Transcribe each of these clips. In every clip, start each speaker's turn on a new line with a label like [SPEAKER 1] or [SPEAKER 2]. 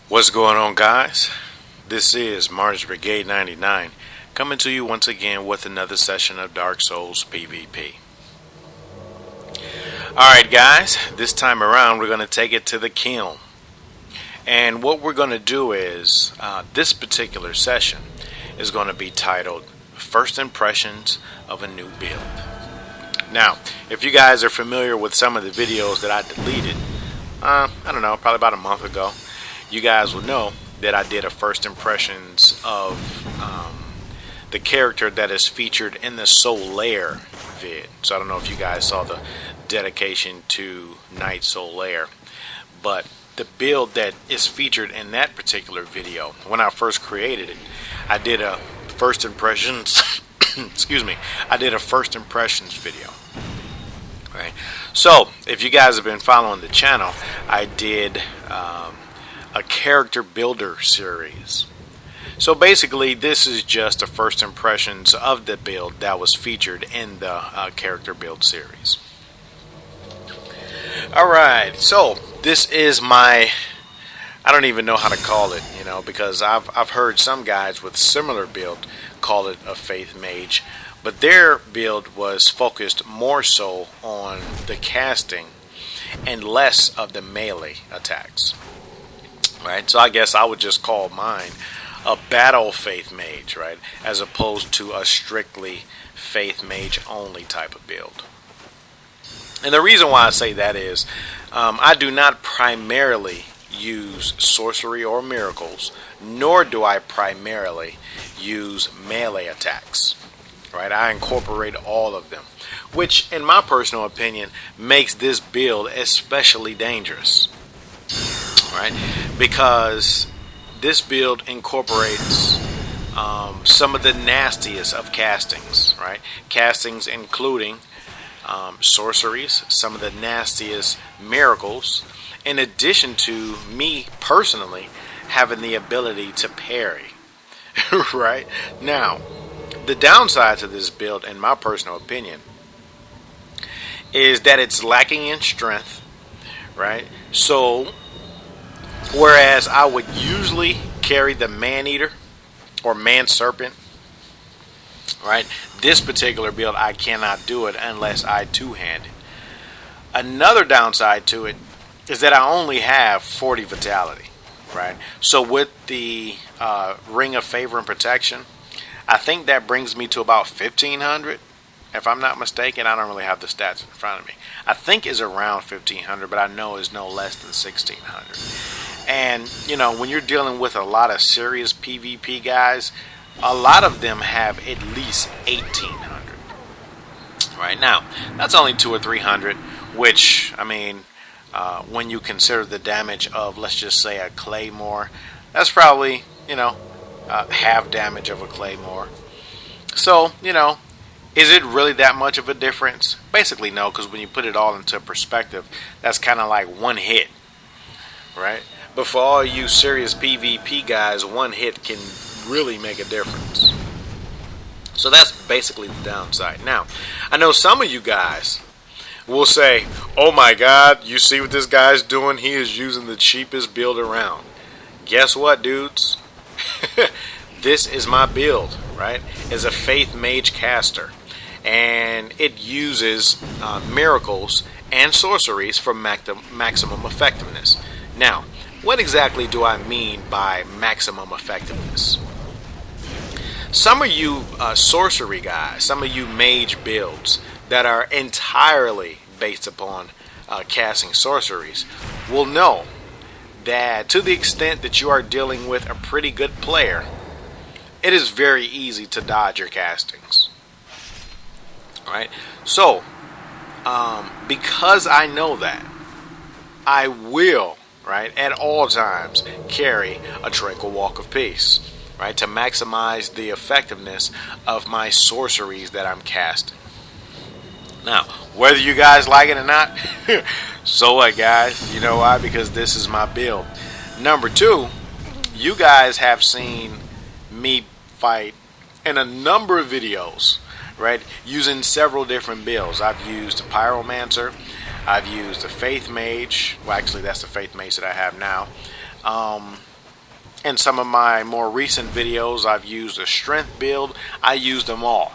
[SPEAKER 1] What's going on, guys? This is Mars Brigade 99 coming to you once again with another session of Dark Souls PvP. Alright, guys, this time around we're going to take it to the kiln. And what we're going to do is, this particular session is going to be titled First Impressions of a New Build. Now, if you guys are familiar with some of the videos that I deleted, I don't know, probably about a month ago, you guys will know that I did a first impressions of the character that is featured in the Solaire vid. So I don't know if you guys saw the dedication to Knight Solaire, but the build that is featured in that particular video, when I first created it, I did a first impressions excuse me, I did a first impressions video. Right. So if you guys have been following the channel, I did a character builder series. So basically this is just the first impressions of the build that was featured in the character build series. Alright, so this is my, I don't even know how to call it, because I've heard some guys with similar build call it a faith mage, but their build was focused more so on the casting and less of the melee attacks. Right, so I guess I would just call mine a battle faith mage, right, as opposed to a strictly faith mage only type of build. And the reason why I say that is I do not primarily use sorcery or miracles, nor do I primarily use melee attacks. Right, I incorporate all of them, which in my personal opinion makes this build especially dangerous. Right, because this build incorporates some of the nastiest of castings, right? Castings including sorceries, some of the nastiest miracles, in addition to me personally having the ability to parry. Right? Now, the downside to this build, in my personal opinion, is that it's lacking in strength, right? So whereas I would usually carry the man-eater or man-serpent, right? This particular build, I cannot do it unless I two-hand it. Another downside to it is that I only have 40 vitality, right? So with the Ring of Favor and Protection, I think that brings me to about 1,500. If I'm not mistaken, I don't really have the stats in front of me. I think it's around 1,500, but I know it's no less than 1,600. And, when you're dealing with a lot of serious PvP guys, a lot of them have at least 1,800. Right now, that's only 200 or 300, which, when you consider the damage of, let's just say, a Claymore, that's probably, half damage of a Claymore. So, is it really that much of a difference? Basically, no, because when you put it all into perspective, that's kind of like one hit, right? But for all you serious PvP guys, one hit can really make a difference. So that's basically the downside. Now, I know some of you guys will say, oh my god, you see what this guy's doing? He is using the cheapest build around. Guess what, dudes? This is my build, right? It's a faith mage caster. And it uses miracles and sorceries for maximum effectiveness. Now, what exactly do I mean by maximum effectiveness? Some of you sorcery guys, some of you mage builds that are entirely based upon casting sorceries will know that to the extent that you are dealing with a pretty good player, it is very easy to dodge your castings. Right? So, because I know that, I will, right, at all times carry a Tranquil Walk of Peace, right, to maximize the effectiveness of my sorceries that I'm casting. Now, whether you guys like it or not, so what, guys? You know why? Because this is my build. Number two, you guys have seen me fight in a number of videos, right, using several different builds. I've used a Pyromancer, I've used a Faith Mage. Well, actually, that's the Faith Mage that I have now. In some of my more recent videos, I've used a strength build. I used them all.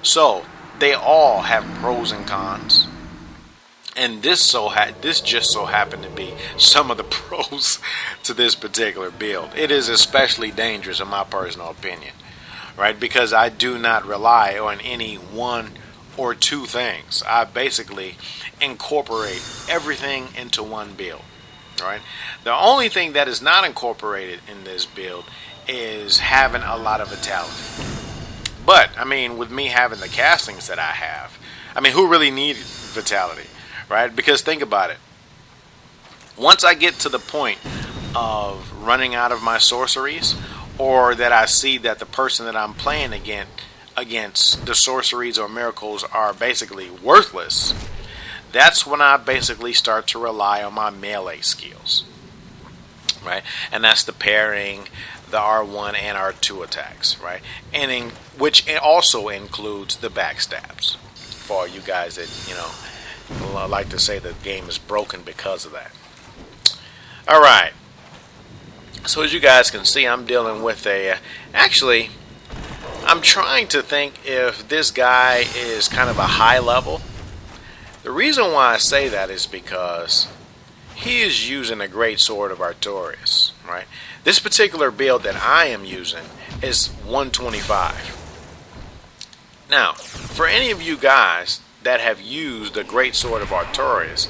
[SPEAKER 1] So they all have pros and cons. And this just so happened to be some of the pros to this particular build. It is especially dangerous in my personal opinion, right? Because I do not rely on any one or two things. I basically incorporate everything into one build, right? The only thing that is not incorporated in this build is having a lot of vitality. But I mean, with me having the castings that I have, I mean, who really needed vitality? Right? Because think about it. Once I get to the point of running out of my sorceries, or that I see that the person that I'm playing against the sorceries or miracles are basically worthless, that's when I basically start to rely on my melee skills. Right? And that's the parrying, the R1 and R2 attacks, right? And which also includes the backstabs. For all you guys that, I like to say the game is broken because of that. Alright. So as you guys can see, I'm dealing with actually, I'm trying to think if this guy is kind of a high level. The reason why I say that is because he is using a great sword of Artorias, right? This particular build that I am using is 125. Now, for any of you guys that have used the great sword of Artorias,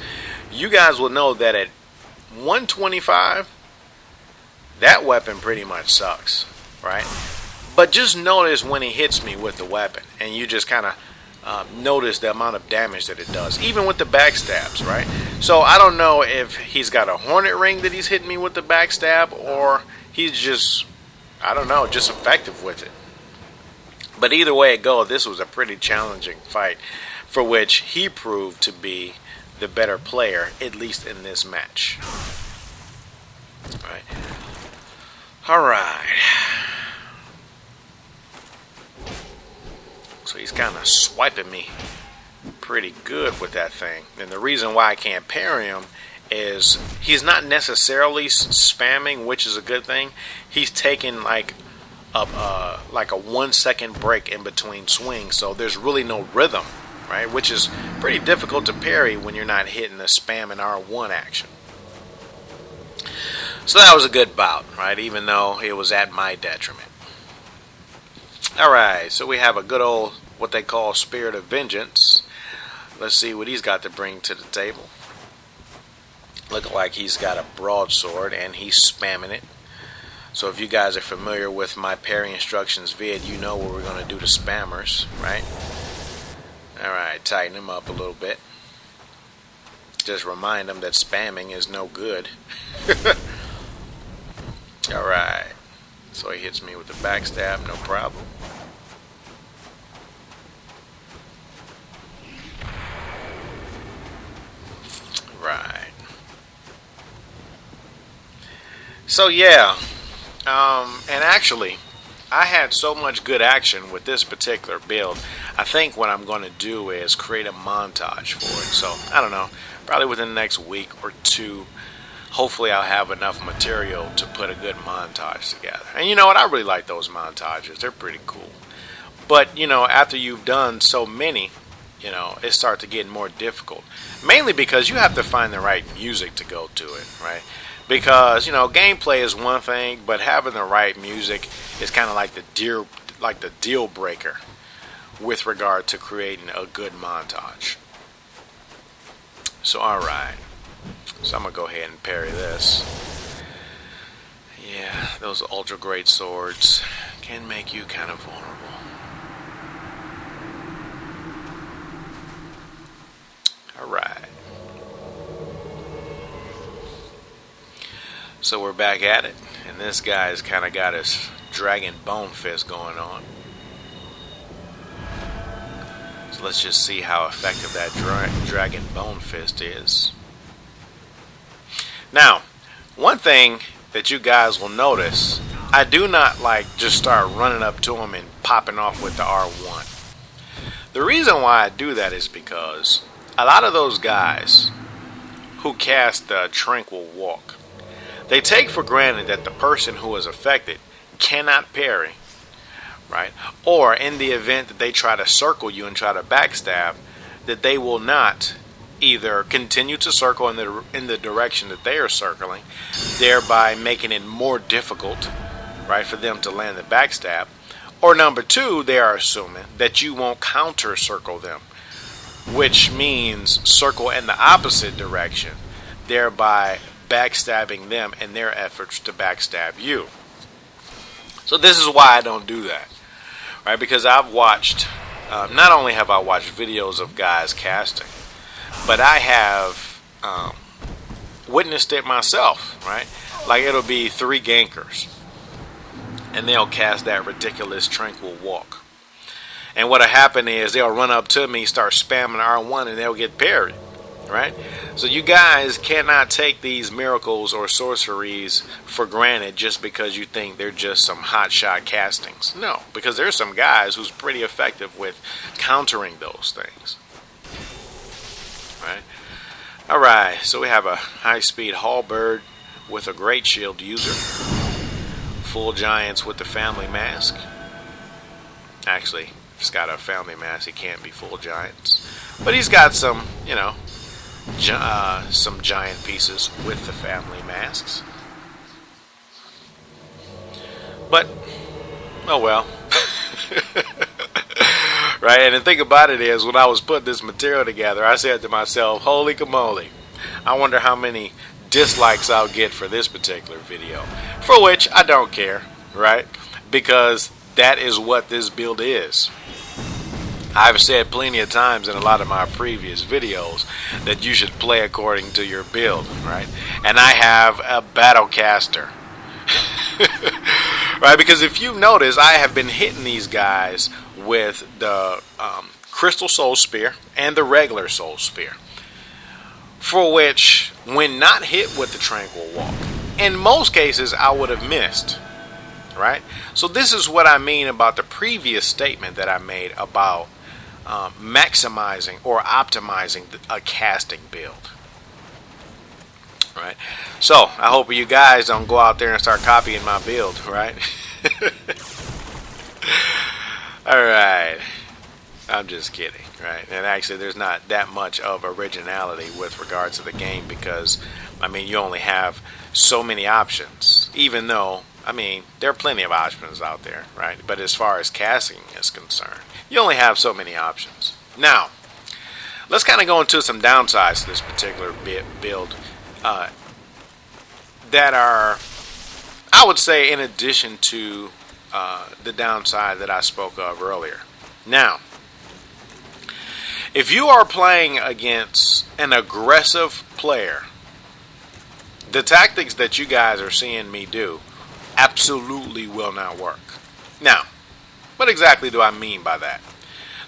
[SPEAKER 1] you guys will know that at 125, that weapon pretty much sucks, right? But just notice when he hits me with the weapon, and you just kind of notice the amount of damage that it does, even with the backstabs, right? So I don't know if he's got a hornet ring that he's hitting me with the backstab, or he's just, I don't know, just effective with it. But either way it goes, this was a pretty challenging fight, for which he proved to be the better player, at least in this match. Alright. So he's kind of swiping me pretty good with that thing. And the reason why I can't parry him is he's not necessarily spamming, which is a good thing. He's taking like a 1 second break in between swings, so there's really no rhythm, right? Which is pretty difficult to parry when you're not hitting the spam and R1 action. So that was a good bout, right? Even though it was at my detriment. Alright, so we have a good old, what they call Spirit of Vengeance. Let's see what he's got to bring to the table. Looking like he's got a broadsword and he's spamming it. So if you guys are familiar with my parry instructions vid, you know what we're going to do to spammers, right? Alright, tighten him up a little bit. Just remind him that spamming is no good. Alright, so he hits me with the backstab, no problem. Right. So yeah, and actually, I had so much good action with this particular build. I think what I'm going to do is create a montage for it. So, I don't know, probably within the next week or two, hopefully I'll have enough material to put a good montage together. And you know what, I really like those montages. They're pretty cool. But, after you've done so many, it starts to get more difficult. Mainly because you have to find the right music to go to it, right? Because, gameplay is one thing, but having the right music is kind of like the deal breaker with regard to creating a good montage. So, alright. So I'm going to go ahead and parry this. Yeah, those ultra great swords can make you kind of vulnerable. Alright. So we're back at it, and this guy's kind of got his dragon bone fist going on. So let's just see how effective that dragon bone fist is. Now, one thing that you guys will notice, I do not just start running up to him and popping off with the R1. The reason why I do that is because a lot of those guys who cast the Tranquil Walk, They take for granted that the person who is affected cannot parry, right? Or in the event that they try to circle you and try to backstab, that they will not either continue to circle in the direction that they are circling, thereby making it more difficult, right, for them to land the backstab. Or number two, they are assuming that you won't counter circle them, which means circle in the opposite direction, thereby backstabbing them in their efforts to backstab you. So this is why I don't do that, right? Because I've watched, not only have I watched videos of guys casting, but I have witnessed it myself, right? Like it'll be 3 gankers, and they'll cast that ridiculous tranquil walk. And what'll happen is they'll run up to me, start spamming R1, and they'll get parried, right? So you guys cannot take these miracles or sorceries for granted just because you think they're just some hotshot castings. No, because there's some guys who's pretty effective with countering those things, right? All right, so we have a high-speed halberd with a great shield user. Full giants with the family mask. Actually, if he's got a family mask, he can't be full giants. But he's got some, you know, some giant pieces with the family masks. But, oh well. Right, and the thing about it is, when I was putting this material together, I said to myself, holy camoly, I wonder how many dislikes I'll get for this particular video. For which I don't care, right? Because that is what this build is. I've said plenty of times in a lot of my previous videos that you should play according to your build, right? And I have a Battlecaster. Right, because if you notice, I have been hitting these guys with the Crystal Soul Spear and the regular Soul Spear. For which, when not hit with the Tranquil Walk, in most cases I would have missed. Right? So this is what I mean about the previous statement that I made about maximizing or optimizing a casting build. Right? So I hope you guys don't go out there and start copying my build, right? Alright. I'm just kidding, right? And actually there's not that much of originality with regards to the game because, I mean, you only have so many options. Even though, I mean, there are plenty of options out there, right? But as far as casting is concerned, you only have so many options. Now, let's kind of go into some downsides to this particular build that are, I would say, in addition to the downside that I spoke of earlier. Now, if you are playing against an aggressive player, the tactics that you guys are seeing me do absolutely will not work. Now, what exactly do I mean by that?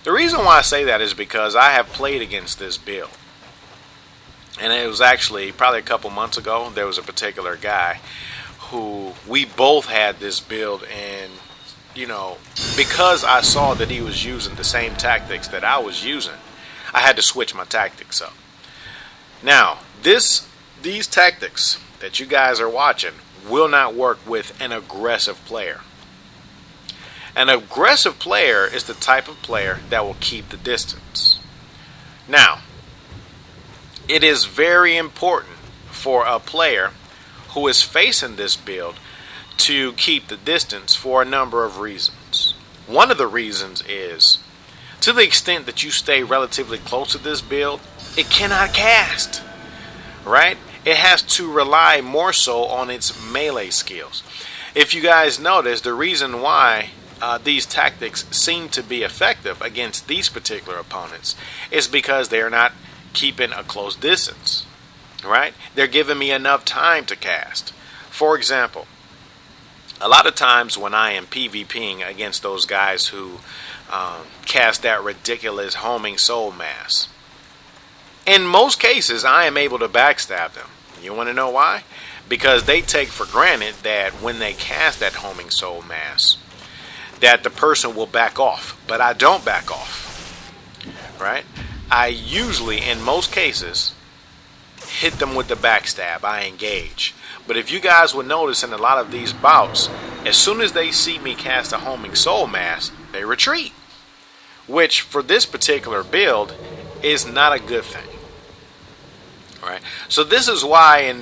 [SPEAKER 1] The reason why I say that is because I have played against this build. And it was actually probably a couple months ago. There was a particular guy who we both had this build, and you know, because I saw that he was using the same tactics that I was using, I had to switch my tactics up. Now, these tactics that you guys are watching will not work with an aggressive player. An aggressive player is the type of player that will keep the distance. Now, it is very important for a player who is facing this build to keep the distance for a number of reasons. One of the reasons is, to the extent that you stay relatively close to this build, it cannot cast, right? It has to rely more so on its melee skills. If you guys notice, the reason why these tactics seem to be effective against these particular opponents is because they're not keeping a close distance, right? They're giving me enough time to cast. For example, a lot of times when I am PvPing against those guys who cast that ridiculous homing soul mass, in most cases I am able to backstab them. You want to know why? Because they take for granted that when they cast that homing soul mass, that the person will back off, but I don't back off, right? I usually, in most cases, hit them with the backstab, I engage. But if you guys would notice in a lot of these bouts, as soon as they see me cast a homing soul mass, they retreat. Which for this particular build is not a good thing. Alright, so this is why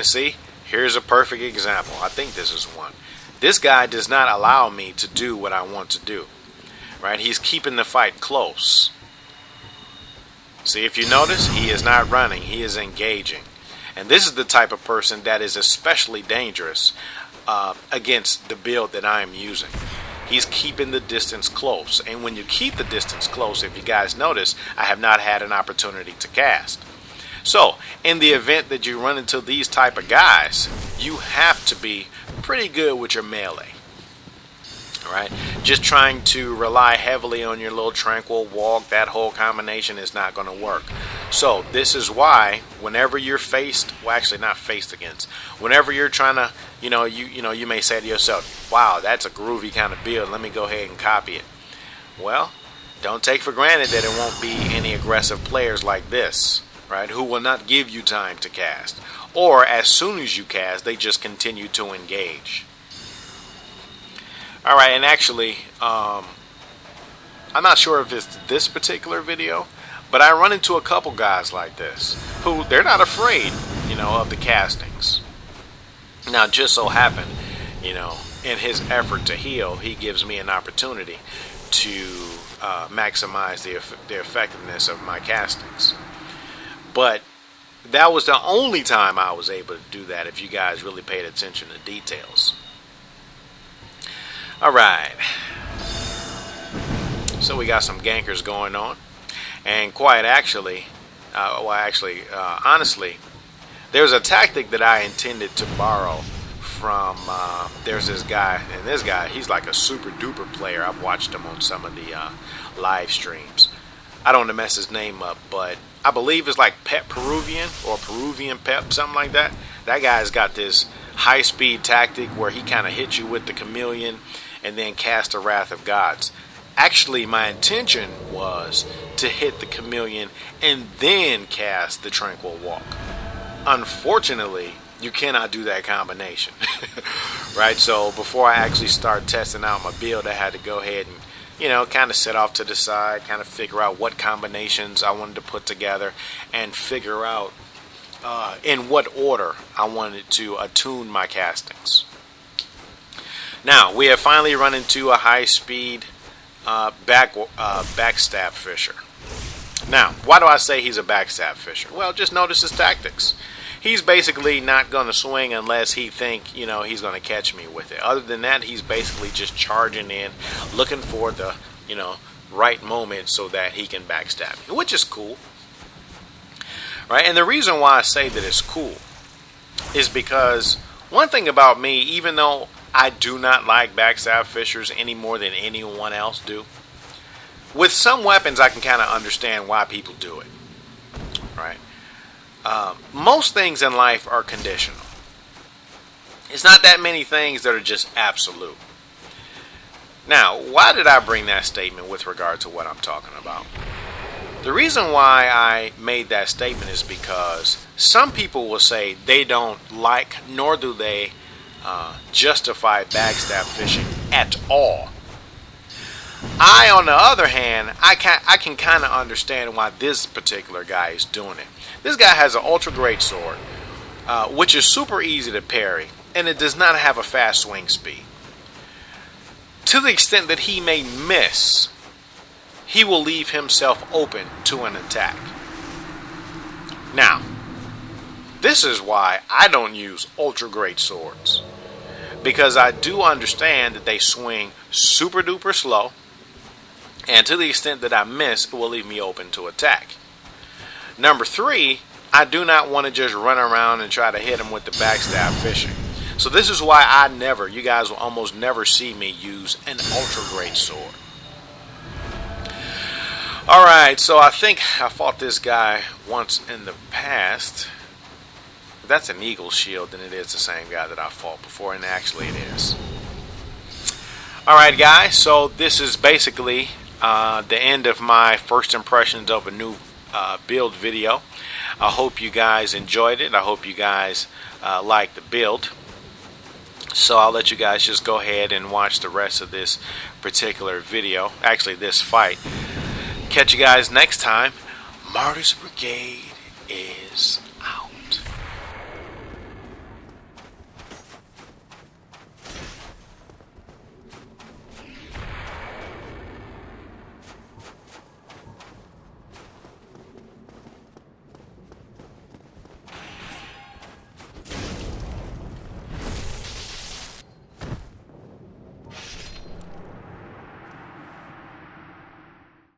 [SPEAKER 1] see, here's a perfect example. I think this is one. This guy does not allow me to do what I want to do. Right, he's keeping the fight close. See, if you notice, he is not running, he is engaging. And this is the type of person that is especially dangerous against the build that I am using. He's keeping the distance close. And when you keep the distance close, if you guys notice, I have not had an opportunity to cast. So, in the event that you run into these type of guys, you have to be pretty good with your melee. Alright, just trying to rely heavily on your little tranquil walk, that whole combination is not going to work. So this is why whenever you're faced, well actually not faced against, whenever you're trying to, you may say to yourself, wow, that's a groovy kind of build, let me go ahead and copy it. Well, don't take for granted that it won't be any aggressive players like this, right, who will not give you time to cast. Or as soon as you cast, they just continue to engage. Alright, and actually, I'm not sure if it's this particular video, but I run into a couple guys like this, who, they're not afraid, of the castings. Now, just so happened, in his effort to heal, he gives me an opportunity to maximize the effectiveness of my castings. But that was the only time I was able to do that, if you guys really paid attention to details. Alright, so we got some gankers going on, and quite actually, honestly, there's a tactic that I intended to borrow from, there's this guy, and this guy, he's like a super duper player. I've watched him on some of the live streams. I don't want to mess his name up, but I believe it's like Pep Peruvian, or Peruvian Pep, something like that. That guy's got this high speed tactic where he kind of hits you with the chameleon and then cast the Wrath of Gods. Actually, my intention was to hit the chameleon and then cast the Tranquil Walk. Unfortunately, you cannot do that combination. Right, so before I actually start testing out my build, I had to go ahead and kind of sit off to the side, kind of figure out what combinations I wanted to put together, and figure out in what order I wanted to attune my castings. Now, we have finally run into a high-speed backstab fisher. Now, why do I say he's a backstab fisher? Well, just notice his tactics. He's basically not going to swing unless he think, he's going to catch me with it. Other than that, he's basically just charging in, looking for the, right moment so that he can backstab me, which is cool. Right? And the reason why I say that it's cool is because one thing about me, even though I do not like backstab fishers any more than anyone else do, with some weapons I can kind of understand why people do it. Right? Most things in life are conditional. It's not that many things that are just absolute. Now, why did I bring that statement with regard to what I'm talking about? The reason why I made that statement is because some people will say they don't like, nor do they justify backstab fishing at all. I, on the other hand, I can kind of understand why this particular guy is doing it. This guy has an ultra great sword, which is super easy to parry, and it does not have a fast swing speed. To the extent that he may miss, he will leave himself open to an attack. Now, this is why I don't use ultra great swords, because I do understand that they swing super duper slow, and to the extent that I miss, it will leave me open to attack. Number 3, I do not want to just run around and try to hit him with the backstab fishing. So this is why you guys will almost never see me use an ultra great sword. Alright, so I think I fought this guy once in the past. If that's an eagle shield, then it is the same guy that I fought before, and actually it is. Alright guys, so this is basically the end of my first impressions of a new build video. I hope you guys enjoyed it. I hope you guys liked the build. So I'll let you guys just go ahead and watch the rest of this particular video. Actually, this fight. Catch you guys next time. Martyrs Brigade is